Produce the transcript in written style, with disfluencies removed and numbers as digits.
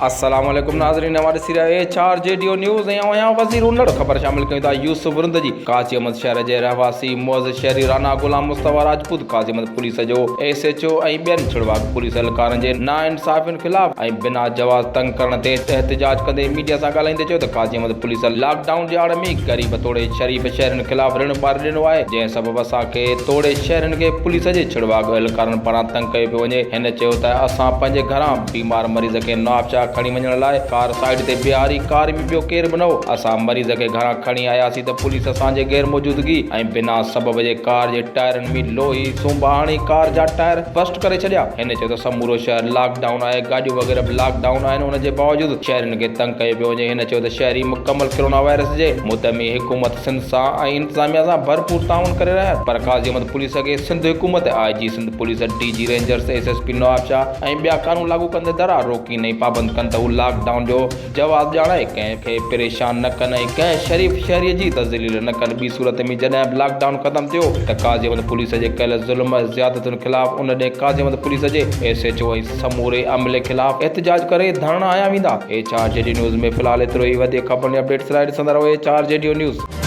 अस्सलाम वालेकुम नाज़रीन, हमारे सिरा HRJDO न्यूज़ यहाँ वज़ीर उन्नड़ ख़बर शामिल कयूं था। यूसुफ रुंद जी काज़ीअहमद शहर जे रहवासी मुअज़्ज़ शहरी राना गुलाम मुस्तफ़ा राजपूत काज़ीअहमद पुलिस जो SHO ऐं ॿियनि छुड़वाक पुलिस एहलकारनि जे नाइंसाफ़ियुनि ख़िलाफ़ ऐं बिना जवाज़ तंग करण ते एहतिजाज कंदे मीडिया सां ॻाल्हाईंदे चयो त काज़ीअहमद पुलिस लॉकडाउन जे आड़ में ग़रीब तोड़े शरीफ़ शहरनि ख़िलाफ़ ऋण पार ॾिनो आहे, जंहिं सबबि असांखे तोड़े शहरनि खे पुलिस जे छुड़वाक एहलकारनि पारां तंग कयो पियो वञे। हिन चयो त असां पंहिंजे घरां बीमार मरीज़ खे नवाबशाह खणी वञण लाइ कार साइड ते बिहारी कार में ॿियो केर बि न हो। असां मरीज़ खे घरां खणी आयासीं त पुलिस असांजे गैर मौजूदगी ऐं बिना सबब जे कार जे टायरनि में लोही सूंबा हणी कार जा टायर बस्ट करे छॾिया। हिन चयो त समूरो शहर लॉकडाउन आहे, गाॾियूं वग़ैरह बि लॉकडाउन आहिनि, हुन जे बावजूदि शहरनि खे तंग कयो पियो वञे। हिन चयो त शहरी मुकमल कोरोना वायरस जे मुदमी हुकूमत सिंध सां ऐं इंतज़ामिया सां भरपूर ताउन करे रहिया आहिनि, पर काज़ीअहमद पुलिस खे सिंध हुकूमत IG Sindh police DG Rangers SSP Nawabshah ऐं ॿिया कानून लागू कंदे दरा रोकी नहीं पाबंद कनि त हू लॉकडाउन जो जवाब ॼाणाए कंहिंखे परेशान न कनि ऐं कंहिं शरीफ़ शहरीअ जी तज़लील न कनि। ॿी सूरत में जॾहिं बि लॉकडाउन ख़त्म थियो त काज़ीअहमद पुलिस जे कयल ज़ुल्म ज़ियादतुनि ख़िलाफ़ उन ॾे काज़ीअहमद पुलिस जे SHO ऐं समूरे अमले ख़िलाफ़ एहतिजाज करे धरना आया वेंदा। HRJDO न्यूज़ में फ़िलहाल एतिरो ई। वधीक ख़बरुनि अपडेट्स लाइ ॾिसंदा रहो HRJDO न्यूज़।